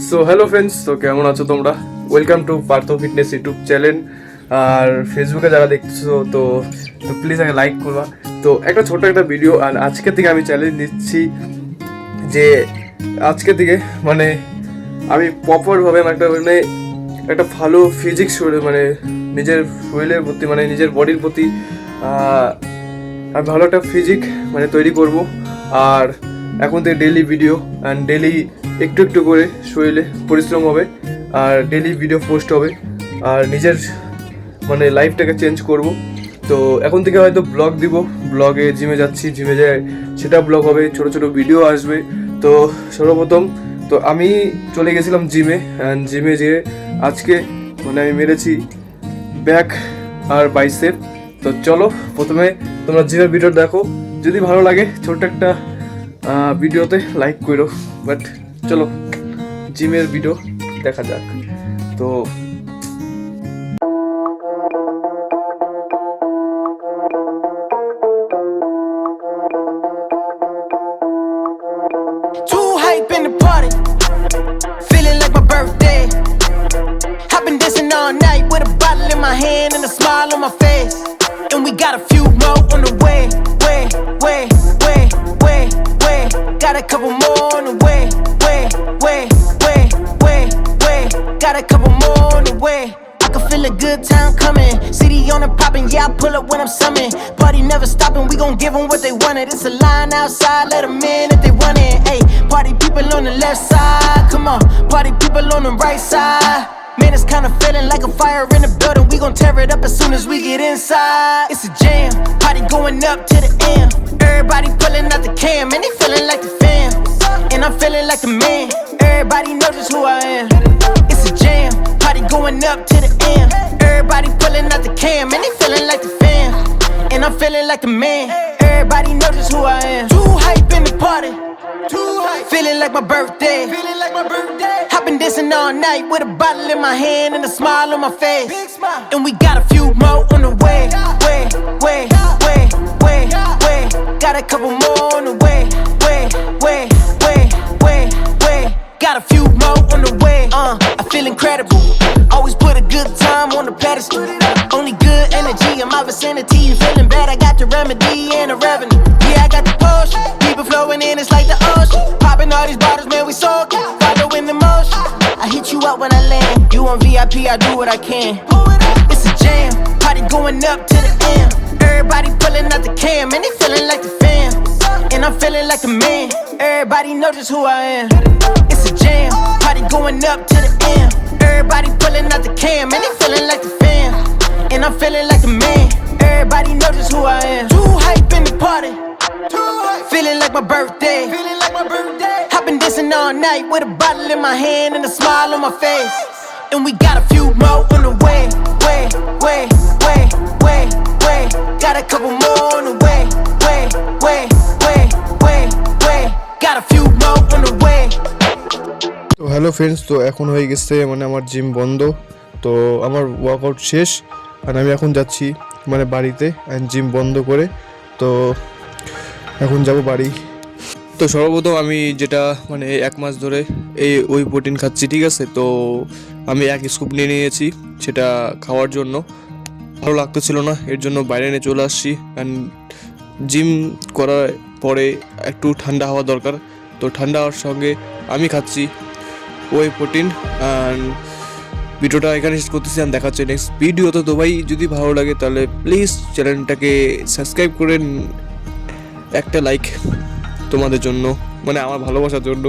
So hello friends, তো কেমন আছো তোমরা? Welcome to Partha fitness YouTube channel. আর ফেসবুকে যারা দেখছো তো প্লিজ আগে লাইক করবা। তো একটা ছোট একটা ভিডিও, আর আজকে থেকে আমি চ্যালেঞ্জ নিচ্ছি যে আজকে থেকে মানে আমি প্রপারভাবে একটা ভালো ফিজিক্স শরীর মানে নিজের শরীরের প্রতি মানে নিজের বডির প্রতি আমি ভালো একটা ফিজিক মানে তৈরি করব। আর এখন থেকে ডেইলি ভিডিও অ্যান্ড ডেইলি একটু একটু করে শরীরে পরিশ্রম হবে, আর ডেইলি ভিডিও পোস্ট হবে, আর নিজের মানে লাইফটাকে চেঞ্জ করব। তো এখন থেকে হয়তো ব্লগ দিব, ব্লগে জিমে যাচ্ছি, জিমে যায় সেটা ব্লগ হবে, ছোটো ছোটো ভিডিও আসবে। তো সর্বপ্রথম তো আমি চলে গেছিলাম জিমে, অ্যান্ড জিমে যেয়ে আজকে মানে আমি মেরেছি ব্যাক আর বাইসেপ। তো চলো প্রথমে তোমরা জিমের ভিডিও দেখো, যদি ভালো লাগে ছোট্ট একটা ভিডিওতে লাইক করো। বাট চলো জিমের ভিডিও দেখা যাক। তো Too hype in the party, feeling like my birthday. I've been dancing all night with a bottle in my hand and a smile on my face. And we got a few more on the way. Got a couple more on the way. Got a couple more on the way. I can feel a good time coming. City on and popping, yeah, I pull up when I'm summoned. Party never stopping, we gon' give them what they wanted. It's a line outside, let them in if they want it. Hey, party people on the left side, come on. Party people on the right side. Man, it's kinda feeling like a fire in the building. We gon' tear it up as soon as we get inside. It's a jam, party going up to the end. Everybody pulling out the cam, and they feeling like the fam. And I'm feeling like the man. Everybody knows just who I am. It's a jam, party going up to the end. Everybody pulling out the cam, and they feeling like the fam. And I'm feeling like the man. Everybody knows just who I am. Too hype in the party. Feeling like my birthday. I've been dancing all night with a bottle in my hand and a smile on my face. And we got a few more on the way. Got a couple more on the way. Got a few more on the way. I feel incredible. Always put a good time on the pedestal. Only good energy in my vicinity. You feeling bad? I got the remedy and the revenue. Yeah, I got the potion. People flowing in, it's like the ocean. Popping all these bottles, man, we soaking. Following the motion. I hit you up when I land. You on VIP, I do what I can. It's a jam, party going up to the end. Everybody pulling out the cam, and they feeling like the fam. And I'm feeling like the man. Everybody knows just who I am. It's a jam, party going up to the end. Everybody pulling out the cam, and they feeling like the fam. And I'm feeling like the man. Everybody knows just who I am. Too hype in the party. Feeling like my birthday. I've been dancing all night with a bottle in my hand and a smile on my face. And we got a few more on the way. Got a couple more on the way. Got a few more on the way. তো hello friends, তো এখন হয়ে গেছে মানে আমার gym বন্ধ। তো আমার ওয়ার্কআউট শেষ, আর আমি এখন যাচ্ছি মানে বাড়িতে জিম বন্ধ করে। তো এখন যাব বাড়ি। তো সর্বপ্রথম আমি যেটা মানে 1 মাস ধরে ওই প্রোটিন খাচ্ছি, ঠিক আছে। তো আমি 1 স্কুপ নিয়ে নিয়েছি, সেটা খাওয়ার জন্য ভালো লাগতেছিল না, এর জন্য বাইরে নিয়ে চলে আসছি। অ্যান্ড জিম করার পরে একটু ঠান্ডা হওয়া দরকার, তো ঠান্ডা হওয়ার সঙ্গে আমি খাচ্ছি ওই প্রোটিন। অ্যান্ড ভিডিওটা এখানে শেষ করতেছি, আমি দেখাচ্ছি নেক্সট ভিডিওতে। তো ভাই যদি ভালো লাগে তাহলে প্লিজ চ্যানেলটাকে সাবস্ক্রাইব করেন, একটা লাইক তোমাদের জন্য মানে আমার ভালোবাসার জন্য।